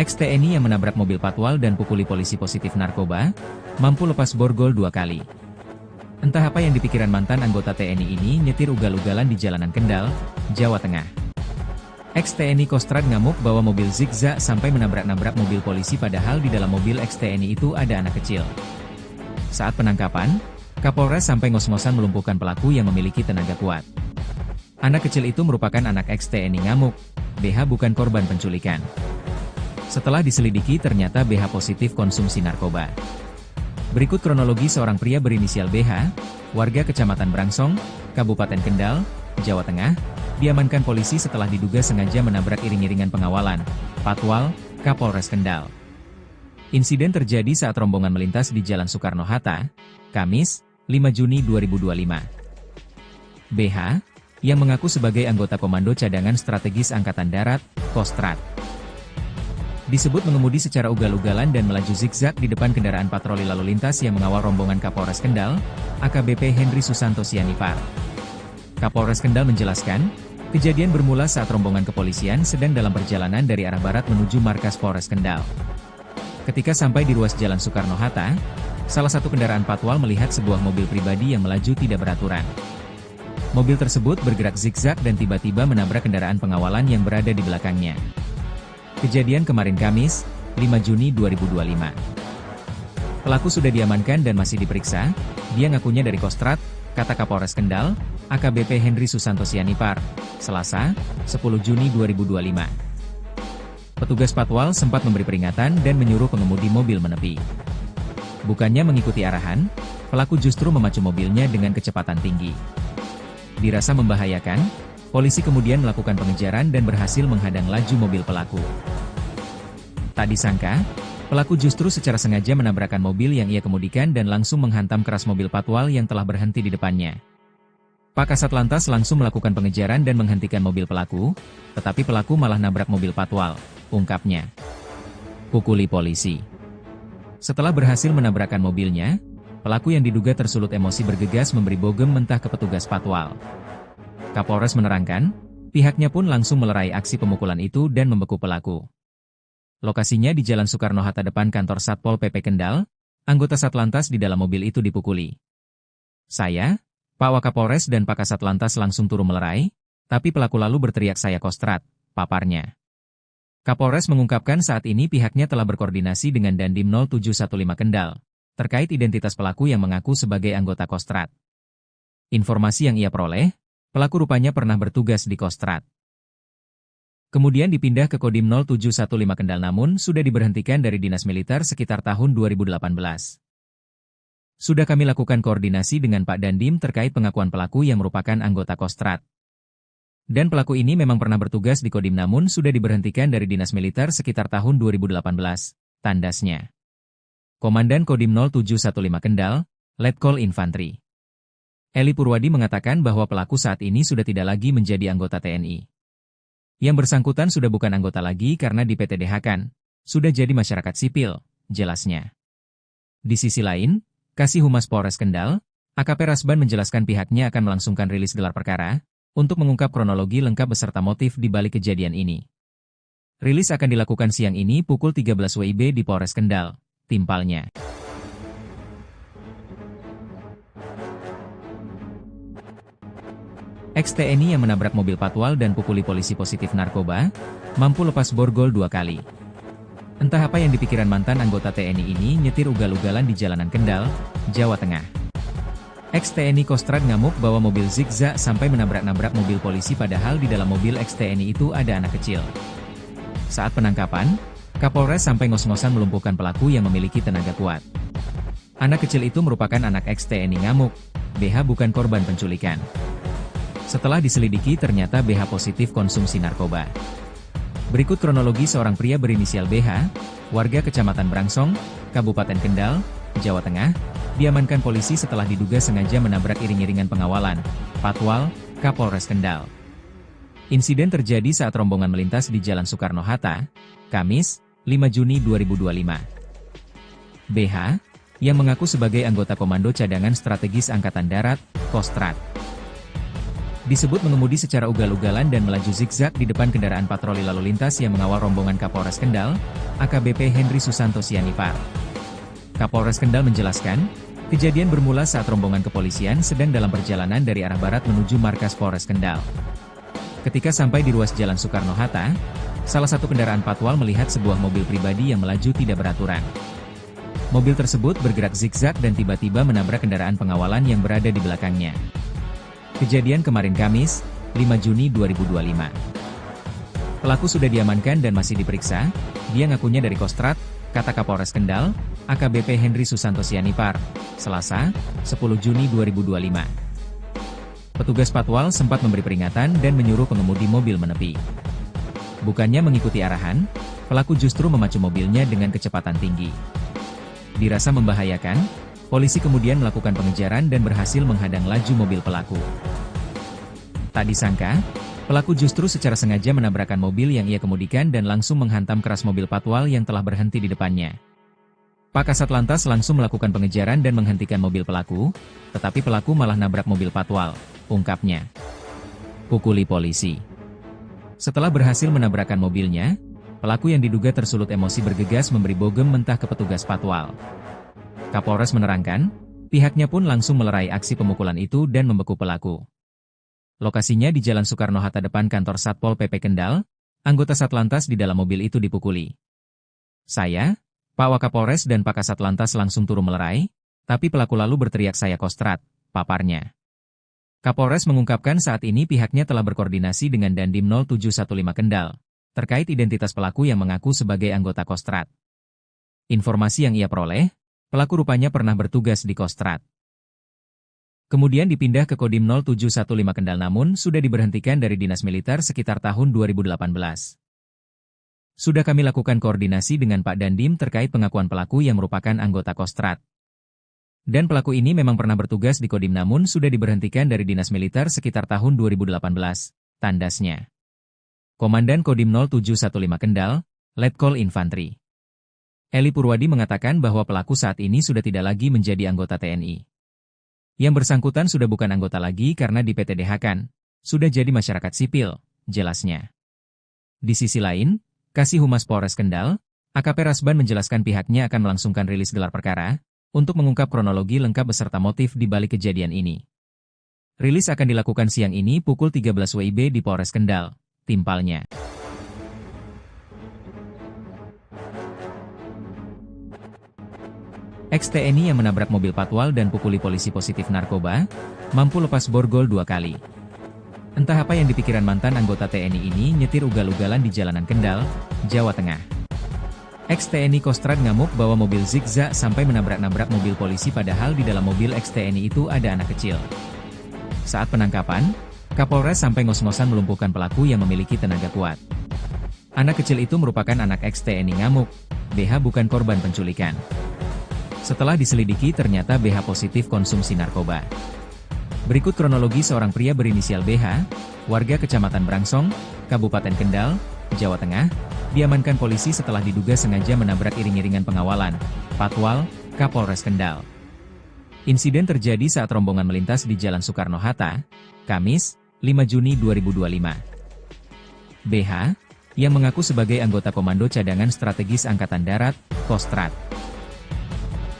Ex-TNI yang menabrak mobil patwal dan pukuli polisi positif narkoba, mampu lepas borgol 2 kali. Entah apa yang dipikiran mantan anggota TNI ini nyetir ugal-ugalan di jalanan Kendal, Jawa Tengah. Ex-TNI Kostrad ngamuk bawa mobil zigzag sampai menabrak-nabrak mobil polisi padahal di dalam mobil ex-TNI itu ada anak kecil. Saat penangkapan, Kapolres sampai ngos-ngosan melumpuhkan pelaku yang memiliki tenaga kuat. Anak kecil itu merupakan anak ex-TNI ngamuk, BH bukan korban penculikan. Setelah diselidiki ternyata BH positif konsumsi narkoba. Berikut kronologi seorang pria berinisial BH, warga Kecamatan Brangsong, Kabupaten Kendal, Jawa Tengah, diamankan polisi setelah diduga sengaja menabrak iring-iringan pengawalan, Patwal, Kapolres Kendal. Insiden terjadi saat rombongan melintas di Jalan Soekarno-Hatta, Kamis, 5 Juni 2025. BH, yang mengaku sebagai anggota Komando Cadangan Strategis Angkatan Darat, Kostrad, disebut mengemudi secara ugal-ugalan dan melaju zigzag di depan kendaraan patroli lalu lintas yang mengawal rombongan Kapolres Kendal, AKBP Henry Susanto Sianipar. Kapolres Kendal menjelaskan, kejadian bermula saat rombongan kepolisian sedang dalam perjalanan dari arah barat menuju markas Polres Kendal. Ketika sampai di ruas Jalan Soekarno-Hatta, salah satu kendaraan patwal melihat sebuah mobil pribadi yang melaju tidak beraturan. Mobil tersebut bergerak zigzag dan tiba-tiba menabrak kendaraan pengawalan yang berada di belakangnya. Kejadian kemarin Kamis, 5 Juni 2025. Pelaku sudah diamankan dan masih diperiksa, dia ngakunya dari Kostrad, kata Kapolres Kendal, AKBP Henry Susanto Sianipar, Selasa, 10 Juni 2025. Petugas patwal sempat memberi peringatan dan menyuruh pengemudi mobil menepi. Bukannya mengikuti arahan, pelaku justru memacu mobilnya dengan kecepatan tinggi. Dirasa membahayakan, polisi kemudian melakukan pengejaran dan berhasil menghadang laju mobil pelaku. Tak disangka, pelaku justru secara sengaja menabrakkan mobil yang ia kemudikan dan langsung menghantam keras mobil patwal yang telah berhenti di depannya. Pak Kasat Lantas langsung melakukan pengejaran dan menghentikan mobil pelaku, tetapi pelaku malah nabrak mobil patwal, ungkapnya. Pukuli polisi. Setelah berhasil menabrakkan mobilnya, pelaku yang diduga tersulut emosi bergegas memberi bogem mentah ke petugas patwal. Kapolres menerangkan, pihaknya pun langsung melerai aksi pemukulan itu dan membeku pelaku. Lokasinya di Jalan Soekarno-Hatta depan kantor Satpol PP Kendal, anggota Satlantas di dalam mobil itu dipukuli. Saya, Pak Wakapolres dan Pak Kasat Lantas langsung turun melerai, tapi pelaku lalu berteriak saya Kostrad, paparnya. Kapolres mengungkapkan saat ini pihaknya telah berkoordinasi dengan Dandim 0715 Kendal, terkait identitas pelaku yang mengaku sebagai anggota Kostrad. Informasi yang ia peroleh, pelaku rupanya pernah bertugas di Kostrad. Kemudian dipindah ke Kodim 0715 Kendal namun sudah diberhentikan dari dinas militer sekitar tahun 2018. Sudah kami lakukan koordinasi dengan Pak Dandim terkait pengakuan pelaku yang merupakan anggota Kostrad. Dan pelaku ini memang pernah bertugas di Kodim namun sudah diberhentikan dari dinas militer sekitar tahun 2018, tandasnya. Komandan Kodim 0715 Kendal, Letkol Infantri Eli Purwadi mengatakan bahwa pelaku saat ini sudah tidak lagi menjadi anggota TNI. Yang bersangkutan sudah bukan anggota lagi karena di PTDH-kan, sudah jadi masyarakat sipil, jelasnya. Di sisi lain, Kasih Humas Polres Kendal, AKP Rasban menjelaskan pihaknya akan melangsungkan rilis gelar perkara, untuk mengungkap kronologi lengkap beserta motif di balik kejadian ini. Rilis akan dilakukan siang ini pukul 13 WIB di Polres Kendal, timpalnya. Ex-TNI yang menabrak mobil patwal dan pukuli polisi positif narkoba, mampu lepas borgol 2 kali. Entah apa yang dipikiran mantan anggota TNI ini nyetir ugal-ugalan di jalanan Kendal, Jawa Tengah. Ex-TNI Kostrad ngamuk bawa mobil zigzag sampai menabrak-nabrak mobil polisi padahal di dalam mobil ex-TNI itu ada anak kecil. Saat penangkapan, Kapolres sampai ngos-ngosan melumpuhkan pelaku yang memiliki tenaga kuat. Anak kecil itu merupakan anak ex-TNI ngamuk, BH bukan korban penculikan. Setelah diselidiki ternyata BH positif konsumsi narkoba. Berikut kronologi seorang pria berinisial BH, warga Kecamatan Brangsong, Kabupaten Kendal, Jawa Tengah, diamankan polisi setelah diduga sengaja menabrak iring-iringan pengawalan, Patwal, Kapolres Kendal. Insiden terjadi saat rombongan melintas di Jalan Soekarno-Hatta, Kamis, 5 Juni 2025. BH, yang mengaku sebagai anggota Komando Cadangan Strategis Angkatan Darat, Kostrad, Disebut mengemudi secara ugal-ugalan dan melaju zigzag di depan kendaraan patroli lalu lintas yang mengawal rombongan Kapolres Kendal, AKBP Henry Susanto Sianipar. Kapolres Kendal menjelaskan, kejadian bermula saat rombongan kepolisian sedang dalam perjalanan dari arah barat menuju markas Polres Kendal. Ketika sampai di ruas Jalan Soekarno-Hatta, salah satu kendaraan patwal melihat sebuah mobil pribadi yang melaju tidak beraturan. Mobil tersebut bergerak zigzag dan tiba-tiba menabrak kendaraan pengawalan yang berada di belakangnya. Kejadian kemarin Kamis, 5 Juni 2025. Pelaku sudah diamankan dan masih diperiksa, dia ngakunya dari Kostrad, kata Kapolres Kendal, AKBP Henry Susanto Sianipar, Selasa, 10 Juni 2025. Petugas patwal sempat memberi peringatan dan menyuruh pengemudi mobil menepi. Bukannya mengikuti arahan, pelaku justru memacu mobilnya dengan kecepatan tinggi. Dirasa membahayakan, polisi kemudian melakukan pengejaran dan berhasil menghadang laju mobil pelaku. Tak disangka, pelaku justru secara sengaja menabrakkan mobil yang ia kemudikan dan langsung menghantam keras mobil patwal yang telah berhenti di depannya. Pak Kasat Lantas langsung melakukan pengejaran dan menghentikan mobil pelaku, tetapi pelaku malah nabrak mobil patwal, ungkapnya. Pukuli polisi. Setelah berhasil menabrakkan mobilnya, pelaku yang diduga tersulut emosi bergegas memberi bogem mentah ke petugas patwal. Kapolres menerangkan, pihaknya pun langsung melerai aksi pemukulan itu dan membeku pelaku. Lokasinya di Jalan Soekarno-Hatta depan kantor Satpol PP Kendal, anggota Satlantas di dalam mobil itu dipukuli. Saya, Pak Wakapolres dan Pak Kasat Lantas langsung turun melerai, tapi pelaku lalu berteriak saya Kostrad, paparnya. Kapolres mengungkapkan saat ini pihaknya telah berkoordinasi dengan Dandim 0715 Kendal, terkait identitas pelaku yang mengaku sebagai anggota Kostrad. Informasi yang ia peroleh, pelaku rupanya pernah bertugas di Kostrad. Kemudian dipindah ke Kodim 0715 Kendal namun sudah diberhentikan dari dinas militer sekitar tahun 2018. Sudah kami lakukan koordinasi dengan Pak Dandim terkait pengakuan pelaku yang merupakan anggota Kostrad. Dan pelaku ini memang pernah bertugas di Kodim namun sudah diberhentikan dari dinas militer sekitar tahun 2018, tandasnya. Komandan Kodim 0715 Kendal, Letkol Infantri Eli Purwadi mengatakan bahwa pelaku saat ini sudah tidak lagi menjadi anggota TNI. Yang bersangkutan sudah bukan anggota lagi karena di PTDH-kan, sudah jadi masyarakat sipil, jelasnya. Di sisi lain, Kasih Humas Polres Kendal, AKP Rasban menjelaskan pihaknya akan melangsungkan rilis gelar perkara, untuk mengungkap kronologi lengkap beserta motif di balik kejadian ini. Rilis akan dilakukan siang ini pukul 13 WIB di Polres Kendal, timpalnya. Ex-TNI yang menabrak mobil patwal dan pukuli polisi positif narkoba, mampu lepas borgol 2 kali. Entah apa yang dipikiran mantan anggota TNI ini nyetir ugal-ugalan di jalanan Kendal, Jawa Tengah. Ex-TNI Kostrad ngamuk bawa mobil zigzag sampai menabrak-nabrak mobil polisi padahal di dalam mobil ex-TNI itu ada anak kecil. Saat penangkapan, Kapolres sampai ngos-ngosan melumpuhkan pelaku yang memiliki tenaga kuat. Anak kecil itu merupakan anak ex-TNI ngamuk, BH bukan korban penculikan. Setelah diselidiki ternyata BH positif konsumsi narkoba. Berikut kronologi seorang pria berinisial BH, warga Kecamatan Brangsong, Kabupaten Kendal, Jawa Tengah, diamankan polisi setelah diduga sengaja menabrak iring-iringan pengawalan, patwal, Kapolres Kendal. Insiden terjadi saat rombongan melintas di Jalan Soekarno-Hatta, Kamis, 5 Juni 2025. BH, yang mengaku sebagai anggota Komando Cadangan Strategis Angkatan Darat, Kostrad,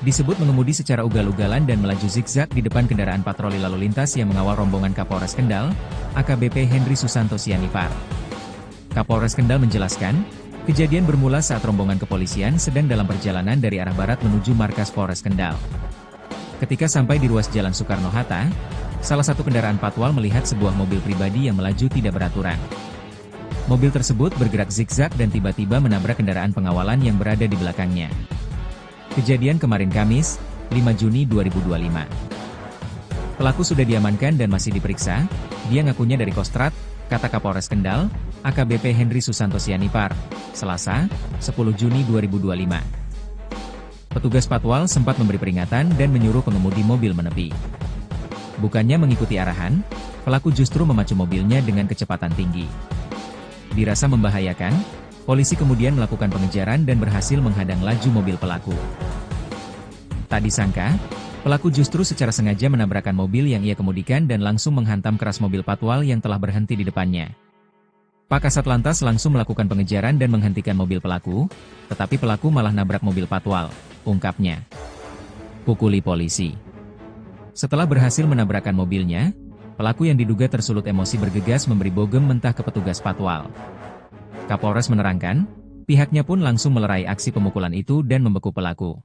disebut mengemudi secara ugal-ugalan dan melaju zigzag di depan kendaraan patroli lalu lintas yang mengawal rombongan Kapolres Kendal, AKBP Henry Susanto Sianipar. Kapolres Kendal menjelaskan, kejadian bermula saat rombongan kepolisian sedang dalam perjalanan dari arah barat menuju markas Polres Kendal. Ketika sampai di ruas Jalan Soekarno-Hatta, salah satu kendaraan patwal melihat sebuah mobil pribadi yang melaju tidak beraturan. Mobil tersebut bergerak zigzag dan tiba-tiba menabrak kendaraan pengawalan yang berada di belakangnya. Kejadian kemarin Kamis, 5 Juni 2025. Pelaku sudah diamankan dan masih diperiksa, dia ngakunya dari Kostrad, kata Kapolres Kendal, AKBP Henry Susanto Sianipar, Selasa, 10 Juni 2025. Petugas patwal sempat memberi peringatan dan menyuruh pengemudi mobil menepi. Bukannya mengikuti arahan, pelaku justru memacu mobilnya dengan kecepatan tinggi. Dirasa membahayakan, polisi kemudian melakukan pengejaran dan berhasil menghadang laju mobil pelaku. Tak disangka, Pelaku justru secara sengaja menabrakkan mobil yang ia kemudikan dan langsung menghantam keras mobil patwal yang telah berhenti di depannya. Pak Kasat Lantas langsung melakukan pengejaran dan menghentikan mobil pelaku, tetapi pelaku malah nabrak mobil patwal, ungkapnya. Pukuli polisi. Setelah berhasil menabrakkan mobilnya, pelaku yang diduga tersulut emosi bergegas memberi bogem mentah ke petugas patwal. Kapolres menerangkan, pihaknya pun langsung melerai aksi pemukulan itu dan membeku pelaku.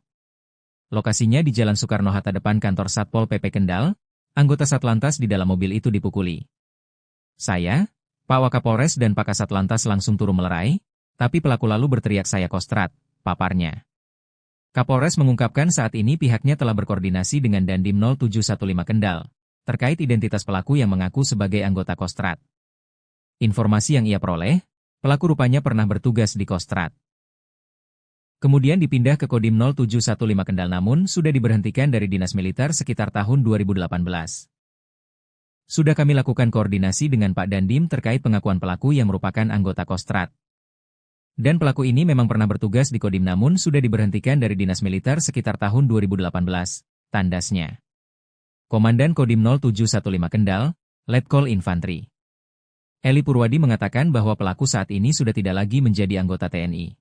Lokasinya di Jalan Soekarno-Hatta depan kantor Satpol PP Kendal, anggota Satlantas di dalam mobil itu dipukuli. Saya, Pak Wakapolres dan Pak Kasat Lantas langsung turun melerai, tapi pelaku lalu berteriak saya kostrat, paparnya. Kapolres mengungkapkan saat ini pihaknya telah berkoordinasi dengan Dandim 0715 Kendal, terkait identitas pelaku yang mengaku sebagai anggota Kostrat. Informasi yang ia peroleh, pelaku rupanya pernah bertugas di Kostrat. Kemudian dipindah ke Kodim 0715 Kendal namun sudah diberhentikan dari dinas militer sekitar tahun 2018. Sudah kami lakukan koordinasi dengan Pak Dandim terkait pengakuan pelaku yang merupakan anggota Kostrat. Dan pelaku ini memang pernah bertugas di Kodim namun sudah diberhentikan dari dinas militer sekitar tahun 2018, tandasnya. Komandan Kodim 0715 Kendal, Letkol Infantri Eli Purwadi mengatakan bahwa pelaku saat ini sudah tidak lagi menjadi anggota TNI.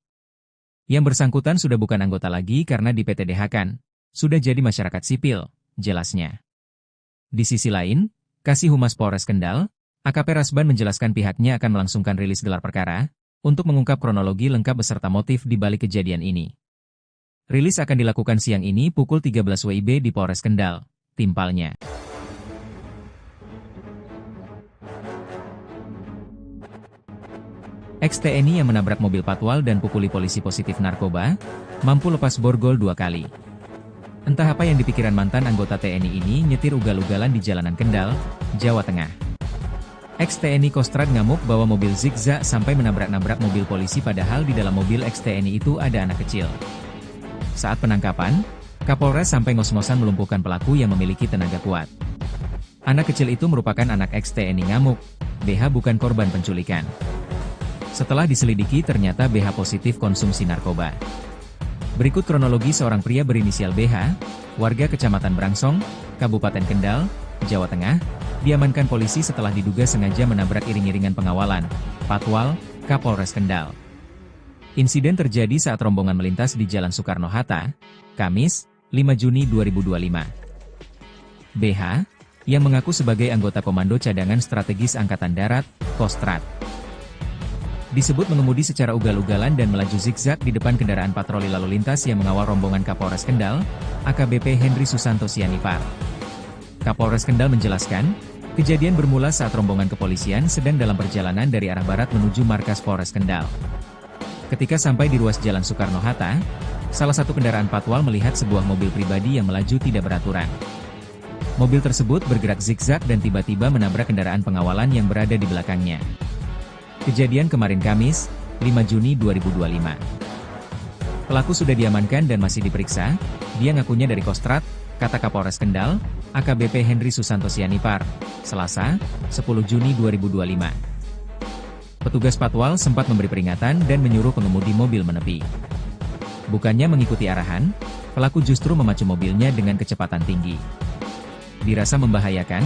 Yang bersangkutan sudah bukan anggota lagi karena di PTDH-kan, sudah jadi masyarakat sipil, jelasnya. Di sisi lain, Kasih Humas Polres Kendal, AKP Rasban menjelaskan pihaknya akan melangsungkan rilis gelar perkara, untuk mengungkap kronologi lengkap beserta motif di balik kejadian ini. Rilis akan dilakukan siang ini pukul 13 WIB di Polres Kendal, timpalnya. Ex-TNI yang menabrak mobil patwal dan pukuli polisi positif narkoba, mampu lepas borgol 2 kali. Entah apa yang dipikiran mantan anggota TNI ini nyetir ugal-ugalan di jalanan Kendal, Jawa Tengah. Ex-TNI Kostrat ngamuk bawa mobil zigzag sampai menabrak-nabrak mobil polisi padahal di dalam mobil ex-TNI itu ada anak kecil. Saat penangkapan, Kapolres sampai ngos-ngosan melumpuhkan pelaku yang memiliki tenaga kuat. Anak kecil itu merupakan anak ex-TNI ngamuk, BH bukan korban penculikan. Setelah diselidiki ternyata BH positif konsumsi narkoba. Berikut kronologi seorang pria berinisial BH, warga Kecamatan Brangsong, Kabupaten Kendal, Jawa Tengah, diamankan polisi setelah diduga sengaja menabrak iring-iringan pengawalan, patwal, Kapolres Kendal. Insiden terjadi saat rombongan melintas di Jalan Soekarno-Hatta, Kamis, 5 Juni 2025. BH, yang mengaku sebagai anggota Komando Cadangan Strategis Angkatan Darat, Kostrat, disebut mengemudi secara ugal-ugalan dan melaju zigzag di depan kendaraan patroli lalu lintas yang mengawal rombongan Kapolres Kendal, AKBP Henry Susanto Sianipar. Kapolres Kendal menjelaskan, kejadian bermula saat rombongan kepolisian sedang dalam perjalanan dari arah barat menuju markas Polres Kendal. Ketika sampai di ruas Jalan Soekarno-Hatta, salah satu kendaraan patwal melihat sebuah mobil pribadi yang melaju tidak beraturan. Mobil tersebut bergerak zigzag dan tiba-tiba menabrak kendaraan pengawalan yang berada di belakangnya. Kejadian kemarin Kamis, 5 Juni 2025. Pelaku sudah diamankan dan masih diperiksa, dia ngakunya dari Kostrat, kata Kapolres Kendal, AKBP Henry Susanto Sianipar, Selasa, 10 Juni 2025. Petugas patwal sempat memberi peringatan dan menyuruh pengemudi mobil menepi. Bukannya mengikuti arahan, pelaku justru memacu mobilnya dengan kecepatan tinggi. Dirasa membahayakan,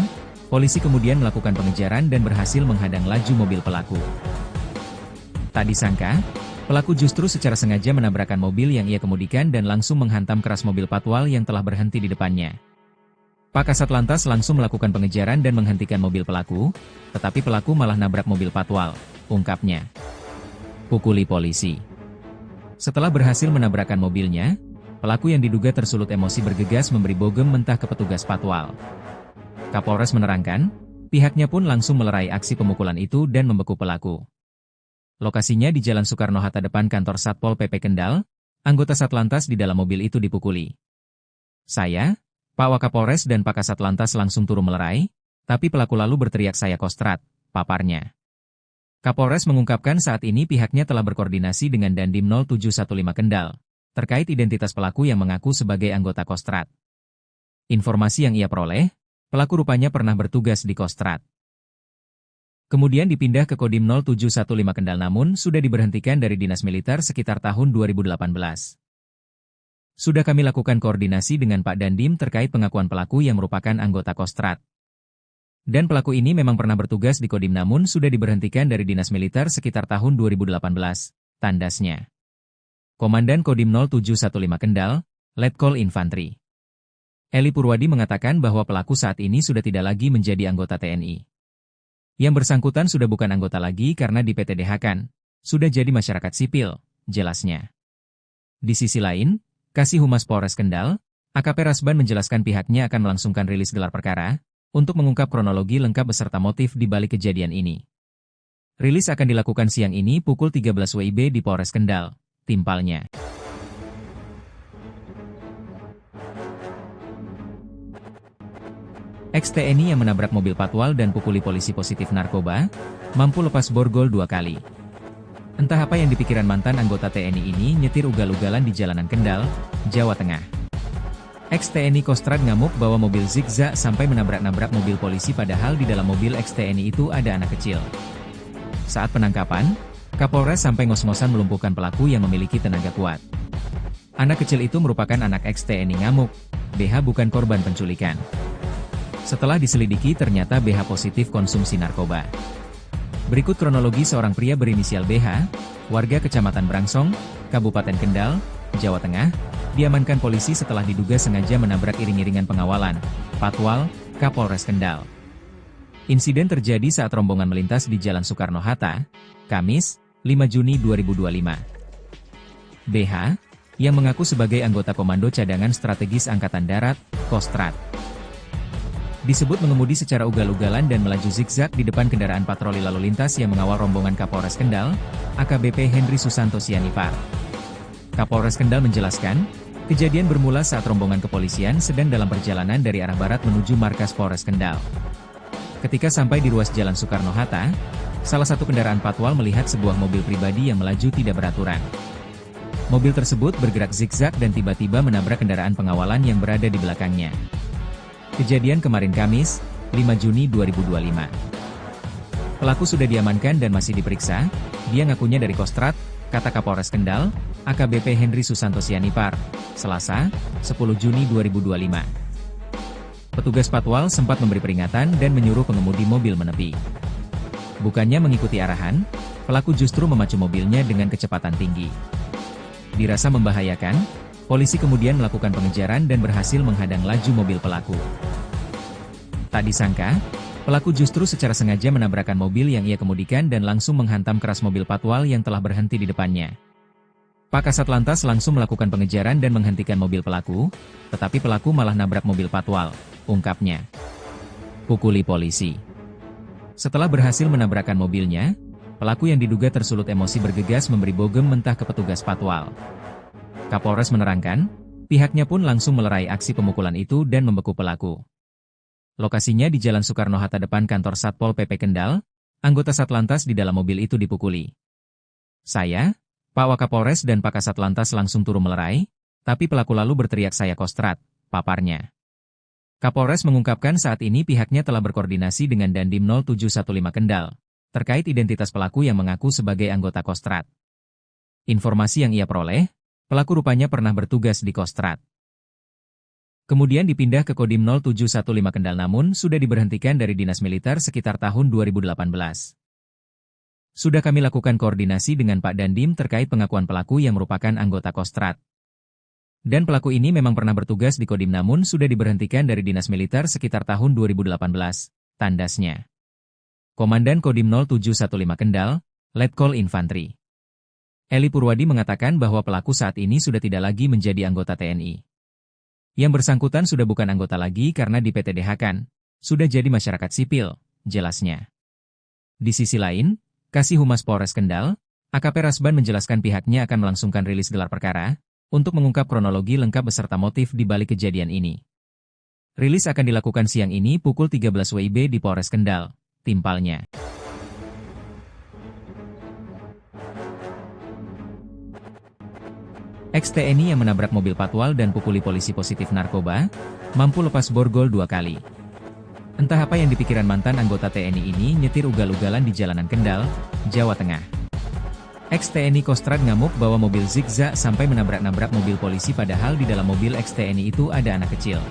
polisi kemudian melakukan pengejaran dan berhasil menghadang laju mobil pelaku. Tak disangka, pelaku justru secara sengaja menabrakkan mobil yang ia kemudikan dan langsung menghantam keras mobil patwal yang telah berhenti di depannya. Pak Kasat Lantas langsung melakukan pengejaran dan menghentikan mobil pelaku, tetapi pelaku malah nabrak mobil patwal, ungkapnya. Pukuli polisi. Setelah berhasil menabrakkan mobilnya, pelaku yang diduga tersulut emosi bergegas memberi bogem mentah ke petugas patwal. Kapolres menerangkan, pihaknya pun langsung melerai aksi pemukulan itu dan membeku pelaku. Lokasinya di Jalan Soekarno-Hatta depan kantor Satpol PP Kendal, anggota Satlantas di dalam mobil itu dipukuli. Saya, Pak Wakapolres dan Pak Kasat Lantas langsung turun melerai, tapi pelaku lalu berteriak saya kostrat, paparnya. Kapolres mengungkapkan saat ini pihaknya telah berkoordinasi dengan Dandim 0715 Kendal, terkait identitas pelaku yang mengaku sebagai anggota Kostrat. Informasi yang ia peroleh, pelaku rupanya pernah bertugas di Kostrat. Kemudian dipindah ke Kodim 0715 Kendal namun sudah diberhentikan dari dinas militer sekitar tahun 2018. Sudah kami lakukan koordinasi dengan Pak Dandim terkait pengakuan pelaku yang merupakan anggota Kostrad. Dan pelaku ini memang pernah bertugas di Kodim namun sudah diberhentikan dari dinas militer sekitar tahun 2018, tandasnya. Komandan Kodim 0715 Kendal, Letkol Infantri Eli Purwadi mengatakan bahwa pelaku saat ini sudah tidak lagi menjadi anggota TNI. Yang bersangkutan sudah bukan anggota lagi karena di PTDH-kan, sudah jadi masyarakat sipil, jelasnya. Di sisi lain, Kasih Humas Polres Kendal, AKP Rasban menjelaskan pihaknya akan melangsungkan rilis gelar perkara, untuk mengungkap kronologi lengkap beserta motif di balik kejadian ini. Rilis akan dilakukan siang ini pukul 13 WIB di Polres Kendal, timpalnya. Ex-TNI yang menabrak mobil patwal dan pukuli polisi positif narkoba, mampu lepas borgol 2 kali. Entah apa yang dipikiran mantan anggota TNI ini nyetir ugal-ugalan di jalanan Kendal, Jawa Tengah. Ex-TNI Kostrad ngamuk bawa mobil zigzag sampai menabrak-nabrak mobil polisi padahal di dalam mobil ex-TNI itu ada anak kecil. Saat penangkapan, Kapolres sampai ngos-ngosan melumpuhkan pelaku yang memiliki tenaga kuat. Anak kecil itu merupakan anak ex-TNI ngamuk, BH bukan korban penculikan. Setelah diselidiki ternyata BH positif konsumsi narkoba. Berikut kronologi seorang pria berinisial BH, warga Kecamatan Brangsong, Kabupaten Kendal, Jawa Tengah, diamankan polisi setelah diduga sengaja menabrak iring-iringan pengawalan, Patwal, Kapolres Kendal. Insiden terjadi saat rombongan melintas di Jalan Soekarno-Hatta, Kamis, 5 Juni 2025. BH, yang mengaku sebagai anggota Komando Cadangan Strategis Angkatan Darat, Kostrad, disebut mengemudi secara ugal-ugalan dan melaju zigzag di depan kendaraan patroli lalu lintas yang mengawal rombongan Kapolres Kendal, AKBP Henry Susanto Sianipar. Kapolres Kendal menjelaskan, kejadian bermula saat rombongan kepolisian sedang dalam perjalanan dari arah barat menuju markas Polres Kendal. Ketika sampai di ruas Jalan Soekarno-Hatta, salah satu kendaraan patwal melihat sebuah mobil pribadi yang melaju tidak beraturan. Mobil tersebut bergerak zigzag dan tiba-tiba menabrak kendaraan pengawalan yang berada di belakangnya. Kejadian kemarin Kamis, 5 Juni 2025. Pelaku sudah diamankan dan masih diperiksa, dia ngakunya dari Kostrad, kata Kapolres Kendal, AKBP Henry Susanto Sianipar, Selasa, 10 Juni 2025. Petugas patwal sempat memberi peringatan dan menyuruh pengemudi mobil menepi. Bukannya mengikuti arahan, pelaku justru memacu mobilnya dengan kecepatan tinggi. Dirasa membahayakan, polisi kemudian melakukan pengejaran dan berhasil menghadang laju mobil pelaku. Tak disangka, pelaku justru secara sengaja menabrakkan mobil yang ia kemudikan dan langsung menghantam keras mobil patwal yang telah berhenti di depannya. Pak Kasat Lantas langsung melakukan pengejaran dan menghentikan mobil pelaku, tetapi pelaku malah nabrak mobil patwal, ungkapnya. Pukuli polisi. Setelah berhasil menabrakkan mobilnya, pelaku yang diduga tersulut emosi bergegas memberi bogem mentah ke petugas patwal. Kapolres menerangkan, pihaknya pun langsung melerai aksi pemukulan itu dan membeku pelaku. Lokasinya di Jalan Soekarno-Hatta depan kantor Satpol PP Kendal, anggota Satlantas di dalam mobil itu dipukuli. Saya, Pak Wakapolres dan Pak Kasat Lantas langsung turun melerai, tapi pelaku lalu berteriak saya Kostrad, paparnya. Kapolres mengungkapkan saat ini pihaknya telah berkoordinasi dengan Dandim 0715 Kendal, terkait identitas pelaku yang mengaku sebagai anggota Kostrad. Informasi yang ia peroleh, pelaku rupanya pernah bertugas di Kostrad. Kemudian dipindah ke Kodim 0715 Kendal namun sudah diberhentikan dari dinas militer sekitar tahun 2018. Sudah kami lakukan koordinasi dengan Pak Dandim terkait pengakuan pelaku yang merupakan anggota Kostrad. Dan pelaku ini memang pernah bertugas di Kodim namun sudah diberhentikan dari dinas militer sekitar tahun 2018, tandasnya. Komandan Kodim 0715 Kendal, Letkol Infantri Eli Purwadi mengatakan bahwa pelaku saat ini sudah tidak lagi menjadi anggota TNI. Yang bersangkutan sudah bukan anggota lagi karena di PTDH-kan, sudah jadi masyarakat sipil, jelasnya. Di sisi lain, Kasih Humas Polres Kendal, AKP Rasban menjelaskan pihaknya akan melangsungkan rilis gelar perkara, untuk mengungkap kronologi lengkap beserta motif di balik kejadian ini. Rilis akan dilakukan siang ini pukul 13 WIB di Polres Kendal, timpalnya. Ex-TNI yang menabrak mobil patwal dan pukuli polisi positif narkoba, mampu lepas borgol 2 kali. Entah apa yang dipikiran mantan anggota TNI ini nyetir ugal-ugalan di jalanan Kendal, Jawa Tengah. Ex-TNI Kostrad ngamuk bawa mobil zigzag sampai menabrak-nabrak mobil polisi padahal di dalam mobil ex-TNI itu ada anak kecil.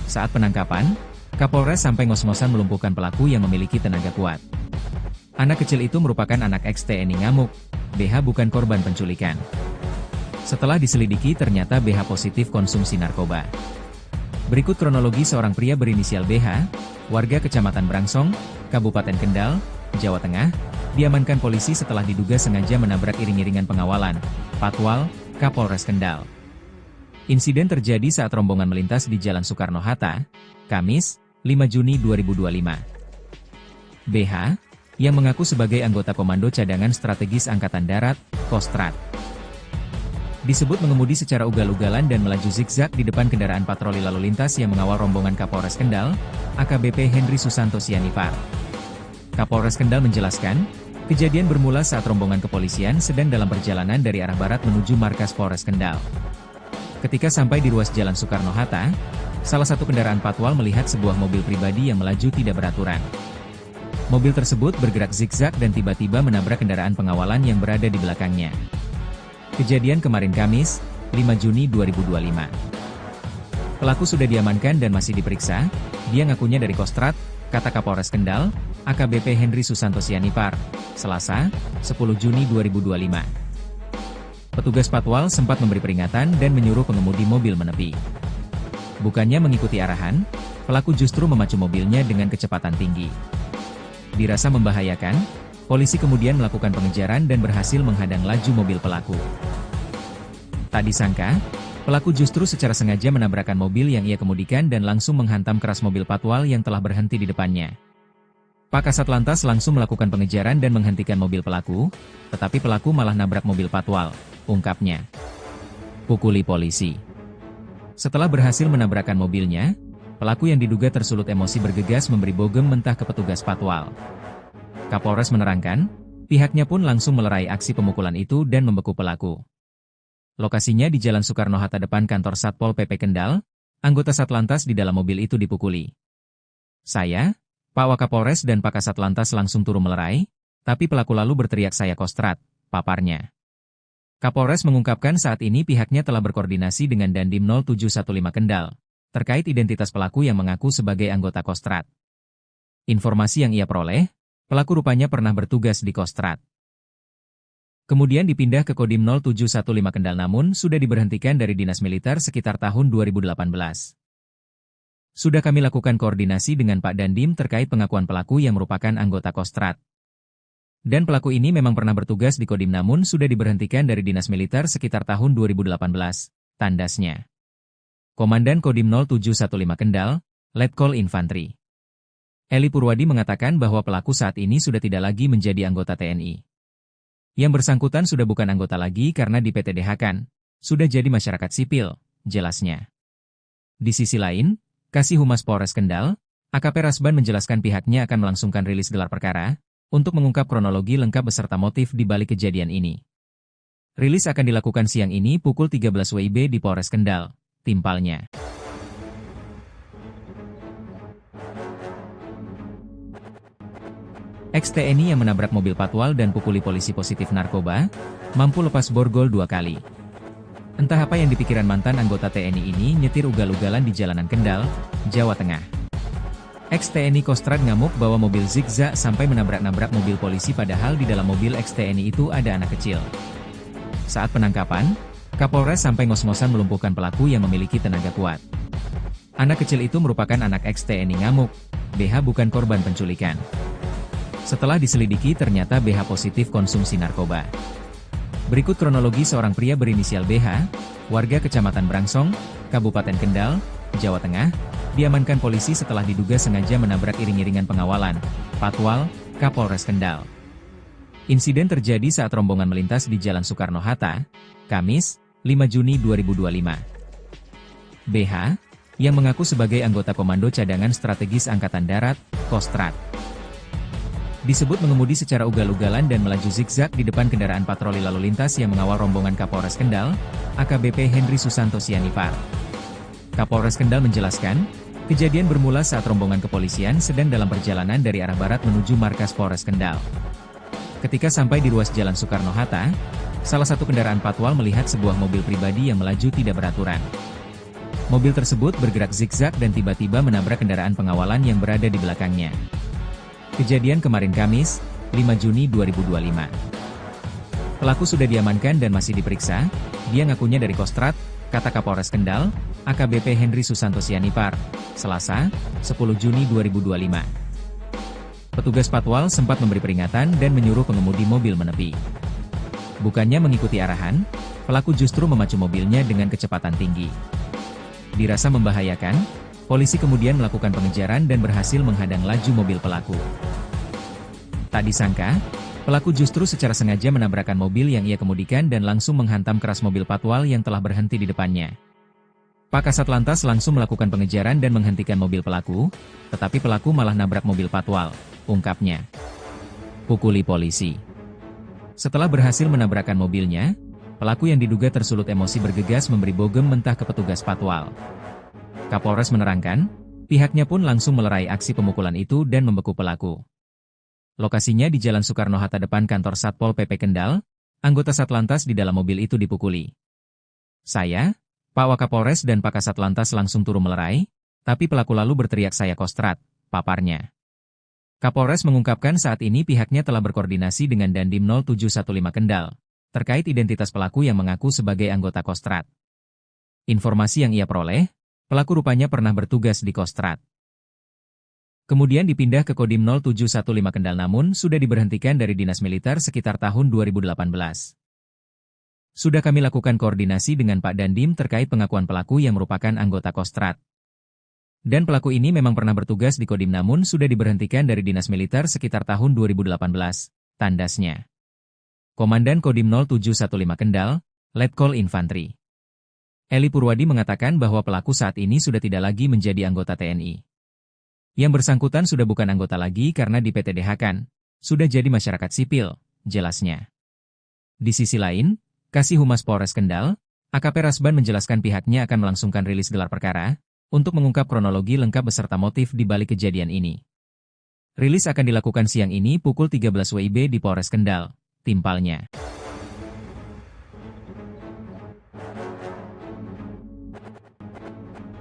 Saat penangkapan, Kapolres sampai ngos-ngosan melumpuhkan pelaku yang memiliki tenaga kuat. Anak kecil itu merupakan anak ex-TNI ngamuk, BH bukan korban penculikan. Setelah diselidiki ternyata BH positif konsumsi narkoba. Berikut kronologi seorang pria berinisial BH, warga Kecamatan Brangsong, Kabupaten Kendal, Jawa Tengah, diamankan polisi setelah diduga sengaja menabrak iring-iringan pengawalan, Patwal, Kapolres Kendal. Insiden terjadi saat rombongan melintas di Jalan Soekarno-Hatta, Kamis, 5 Juni 2025. BH, yang mengaku sebagai anggota Komando Cadangan Strategis Angkatan Darat, Kostrad, disebut mengemudi secara ugal-ugalan dan melaju zigzag di depan kendaraan patroli lalu lintas yang mengawal rombongan Kapolres Kendal, AKBP Henry Susanto Sianipar. Kapolres Kendal menjelaskan, kejadian bermula saat rombongan kepolisian sedang dalam perjalanan dari arah barat menuju markas Polres Kendal. Ketika sampai di ruas Jalan Soekarno-Hatta, salah satu kendaraan patwal melihat sebuah mobil pribadi yang melaju tidak beraturan. Mobil tersebut bergerak zigzag dan tiba-tiba menabrak kendaraan pengawalan yang berada di belakangnya. Kejadian kemarin Kamis, 5 Juni 2025. Pelaku sudah diamankan dan masih diperiksa, dia ngakunya dari Kostrad, kata Kapolres Kendal, AKBP Henry Susanto Sianipar, Selasa, 10 Juni 2025. Petugas patwal sempat memberi peringatan dan menyuruh pengemudi mobil menepi. Bukannya mengikuti arahan, pelaku justru memacu mobilnya dengan kecepatan tinggi. Dirasa membahayakan, polisi kemudian melakukan pengejaran dan berhasil menghadang laju mobil pelaku. Tak disangka, pelaku justru secara sengaja menabrakkan mobil yang ia kemudikan dan langsung menghantam keras mobil patwal yang telah berhenti di depannya. Pak Kasat Lantas langsung melakukan pengejaran dan menghentikan mobil pelaku, tetapi pelaku malah nabrak mobil patwal, ungkapnya. Pukuli polisi. Setelah berhasil menabrakkan mobilnya, pelaku yang diduga tersulut emosi bergegas memberi bogem mentah ke petugas patwal. Kapolres menerangkan, pihaknya pun langsung melerai aksi pemukulan itu dan membeku pelaku. Lokasinya di Jalan Soekarno-Hatta depan kantor Satpol PP Kendal, anggota Satlantas di dalam mobil itu dipukuli. Saya, Pak Wakapolres dan Pak Kasat Lantas langsung turun melerai, tapi pelaku lalu berteriak saya Kostrad, paparnya. Kapolres mengungkapkan saat ini pihaknya telah berkoordinasi dengan Dandim 0715 Kendal, terkait identitas pelaku yang mengaku sebagai anggota Kostrad. Informasi yang ia peroleh, pelaku rupanya pernah bertugas di Kostrad. Kemudian dipindah ke Kodim 0715 Kendal namun sudah diberhentikan dari dinas militer sekitar tahun 2018. Sudah kami lakukan koordinasi dengan Pak Dandim terkait pengakuan pelaku yang merupakan anggota Kostrad. Dan pelaku ini memang pernah bertugas di Kodim namun sudah diberhentikan dari dinas militer sekitar tahun 2018, tandasnya. Komandan Kodim 0715 Kendal, Letkol Infantri Eli Purwadi mengatakan bahwa pelaku saat ini sudah tidak lagi menjadi anggota TNI. Yang bersangkutan sudah bukan anggota lagi karena di PTDH-kan, sudah jadi masyarakat sipil, jelasnya. Di sisi lain, Kasih Humas Polres Kendal, AKP Rasban menjelaskan pihaknya akan melangsungkan rilis gelar perkara, untuk mengungkap kronologi lengkap beserta motif di balik kejadian ini. Rilis akan dilakukan siang ini pukul 13 WIB di Polres Kendal, timpalnya. Ex-TNI yang menabrak mobil patwal dan pukuli polisi positif narkoba, mampu lepas borgol 2 kali. Entah apa yang dipikiran mantan anggota TNI ini nyetir ugal-ugalan di jalanan Kendal, Jawa Tengah. Ex-TNI Kostrad ngamuk bawa mobil zigzag sampai menabrak-nabrak mobil polisi padahal di dalam mobil ex-TNI itu ada anak kecil. Saat penangkapan, Kapolres sampai ngos-ngosan melumpuhkan pelaku yang memiliki tenaga kuat. Anak kecil itu merupakan anak ex-TNI ngamuk, BH bukan korban penculikan. Setelah diselidiki ternyata BH positif konsumsi narkoba. Berikut kronologi seorang pria berinisial BH, warga Kecamatan Brangsong, Kabupaten Kendal, Jawa Tengah, diamankan polisi setelah diduga sengaja menabrak iring-iringan pengawalan, Patwal, Kapolres Kendal. Insiden terjadi saat rombongan melintas di Jalan Soekarno-Hatta, Kamis, 5 Juni 2025. BH, yang mengaku sebagai anggota Komando Cadangan Strategis Angkatan Darat, Kostrad, disebut mengemudi secara ugal-ugalan dan melaju zigzag di depan kendaraan patroli lalu lintas yang mengawal rombongan Kapolres Kendal, AKBP Henry Susanto Sianipar. Kapolres Kendal menjelaskan, kejadian bermula saat rombongan kepolisian sedang dalam perjalanan dari arah barat menuju markas Polres Kendal. Ketika sampai di ruas Jalan Soekarno-Hatta, salah satu kendaraan patwal melihat sebuah mobil pribadi yang melaju tidak beraturan. Mobil tersebut bergerak zigzag dan tiba-tiba menabrak kendaraan pengawalan yang berada di belakangnya. Kejadian kemarin Kamis, 5 Juni 2025. Pelaku sudah diamankan dan masih diperiksa. Dia ngakunya dari Kostrad, kata Kapolres Kendal, AKBP Henry Susanto Sianipar, Selasa, 10 Juni 2025. Petugas patwal sempat memberi peringatan dan menyuruh pengemudi mobil menepi. Bukannya mengikuti arahan, pelaku justru memacu mobilnya dengan kecepatan tinggi. Dirasa membahayakan, polisi kemudian melakukan pengejaran dan berhasil menghadang laju mobil pelaku. Tak disangka, pelaku justru secara sengaja menabrakkan mobil yang ia kemudikan dan langsung menghantam keras mobil patwal yang telah berhenti di depannya. Pak Kasat Lantas langsung melakukan pengejaran dan menghentikan mobil pelaku, tetapi pelaku malah nabrak mobil patwal, ungkapnya. Pukuli polisi. Setelah berhasil menabrakkan mobilnya, pelaku yang diduga tersulut emosi bergegas memberi bogem mentah ke petugas patwal. Kapolres menerangkan, pihaknya pun langsung melerai aksi pemukulan itu dan membeku pelaku. Lokasinya di Jalan Soekarno-Hatta depan kantor Satpol PP Kendal, anggota Satlantas di dalam mobil itu dipukuli. Saya, Pak Wakapolres dan Pak Kasat Lantas langsung turun melerai, tapi pelaku lalu berteriak saya Kostrad, paparnya. Kapolres mengungkapkan saat ini pihaknya telah berkoordinasi dengan Dandim 0715 Kendal, terkait identitas pelaku yang mengaku sebagai anggota Kostrad. Informasi yang ia peroleh, pelaku rupanya pernah bertugas di Kostrad. Kemudian dipindah ke Kodim 0715 Kendal namun sudah diberhentikan dari dinas militer sekitar tahun 2018. Sudah kami lakukan koordinasi dengan Pak Dandim terkait pengakuan pelaku yang merupakan anggota Kostrad. Dan pelaku ini memang pernah bertugas di Kodim namun sudah diberhentikan dari dinas militer sekitar tahun 2018, tandasnya. Komandan Kodim 0715 Kendal, Letkol Infantri Eli Purwadi mengatakan bahwa pelaku saat ini sudah tidak lagi menjadi anggota TNI. Yang bersangkutan sudah bukan anggota lagi karena di PTDH-kan, sudah jadi masyarakat sipil, jelasnya. Di sisi lain, Kasih Humas Polres Kendal, AKP Rasban menjelaskan pihaknya akan melangsungkan rilis gelar perkara, untuk mengungkap kronologi lengkap beserta motif di balik kejadian ini. Rilis akan dilakukan siang ini pukul 13 WIB di Polres Kendal, timpalnya.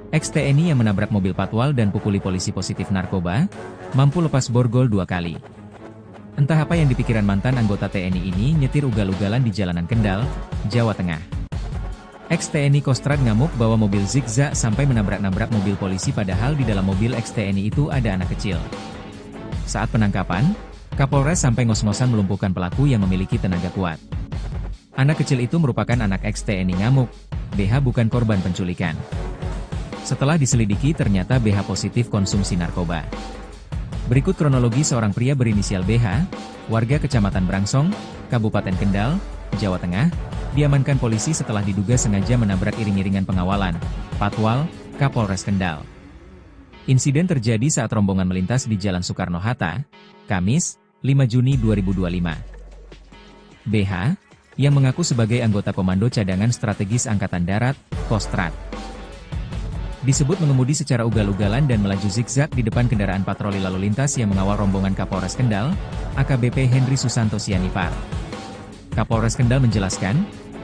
Ex-TNI yang menabrak mobil patwal dan pukuli polisi positif narkoba, mampu lepas borgol 2 kali. Entah apa yang dipikiran mantan anggota TNI ini nyetir ugal-ugalan di jalanan Kendal, Jawa Tengah. Ex-TNI Kostrad ngamuk bawa mobil zigzag sampai menabrak-nabrak mobil polisi padahal di dalam mobil ex-TNI itu ada anak kecil. Saat penangkapan, Kapolres sampai ngos-ngosan melumpuhkan pelaku yang memiliki tenaga kuat. Anak kecil itu merupakan anak ex-TNI ngamuk, BH bukan korban penculikan. Setelah diselidiki ternyata BH positif konsumsi narkoba. Berikut kronologi seorang pria berinisial BH, warga Kecamatan Brangsong, Kabupaten Kendal, Jawa Tengah, diamankan polisi setelah diduga sengaja menabrak iring-iringan pengawalan, patwal, Kapolres Kendal. Insiden terjadi saat rombongan melintas di Jalan Soekarno-Hatta, Kamis, 5 Juni 2025. BH, yang mengaku sebagai anggota Komando Cadangan Strategis Angkatan Darat, Kostrad, disebut mengemudi secara ugal-ugalan dan melaju zigzag di depan kendaraan patroli lalu lintas yang mengawal rombongan Kapolres Kendal, AKBP Henry Susanto Sianipar. Kapolres Kendal menjelaskan,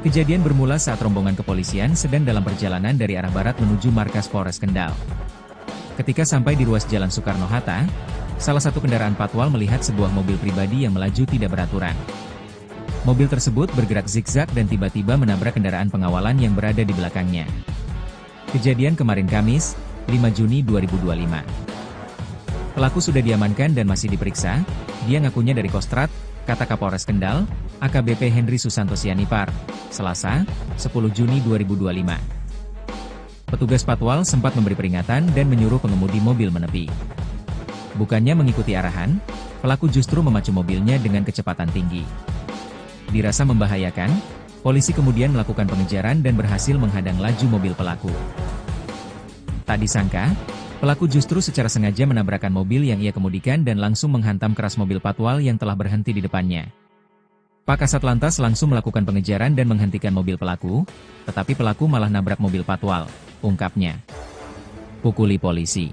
kejadian bermula saat rombongan kepolisian sedang dalam perjalanan dari arah barat menuju markas Polres Kendal. Ketika sampai di ruas Jalan Soekarno-Hatta, salah satu kendaraan patwal melihat sebuah mobil pribadi yang melaju tidak beraturan. Mobil tersebut bergerak zigzag dan tiba-tiba menabrak kendaraan pengawalan yang berada di belakangnya. Kejadian kemarin Kamis, 5 Juni 2025. Pelaku sudah diamankan dan masih diperiksa, dia ngakunya dari Kostrad, kata Kapolres Kendal, AKBP Henry Susanto Sianipar, Selasa, 10 Juni 2025. Petugas patwal sempat memberi peringatan dan menyuruh pengemudi mobil menepi. Bukannya mengikuti arahan, pelaku justru memacu mobilnya dengan kecepatan tinggi. Dirasa membahayakan, polisi kemudian melakukan pengejaran dan berhasil menghadang laju mobil pelaku. Tak disangka, pelaku justru secara sengaja menabrakkan mobil yang ia kemudikan dan langsung menghantam keras mobil patwal yang telah berhenti di depannya. Pak Kasat Lantas langsung melakukan pengejaran dan menghentikan mobil pelaku, tetapi pelaku malah nabrak mobil patwal, ungkapnya. Pukuli polisi.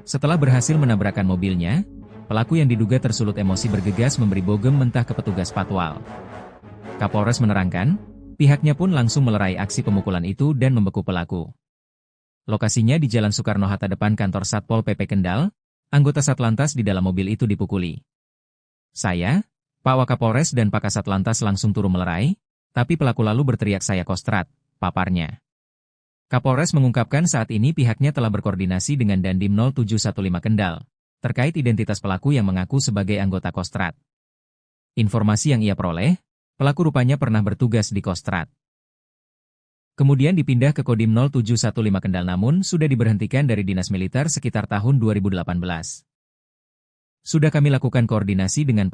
Setelah berhasil menabrakkan mobilnya, Pelaku yang diduga tersulut emosi bergegas memberi bogem mentah ke petugas patwal. Kapolres menerangkan, pihaknya pun langsung melerai aksi pemukulan itu dan membeku pelaku. Lokasinya di Jalan Soekarno-Hatta depan kantor Satpol PP Kendal, anggota Satlantas di dalam mobil itu dipukuli. Saya, Pak Wakapolres dan Pak Kasatlantas langsung turun melerai, tapi pelaku lalu berteriak saya kostrat, paparnya. Kapolres mengungkapkan saat ini pihaknya telah berkoordinasi dengan Dandim 0715 Kendal, terkait identitas pelaku yang mengaku sebagai anggota Kostrat. Informasi yang ia peroleh, pelaku rupanya pernah bertugas di Kostrat. Kemudian dipindah ke Kodim 0715 Kendal namun sudah diberhentikan dari dinas militer sekitar tahun 2018. Sudah kami lakukan koordinasi dengan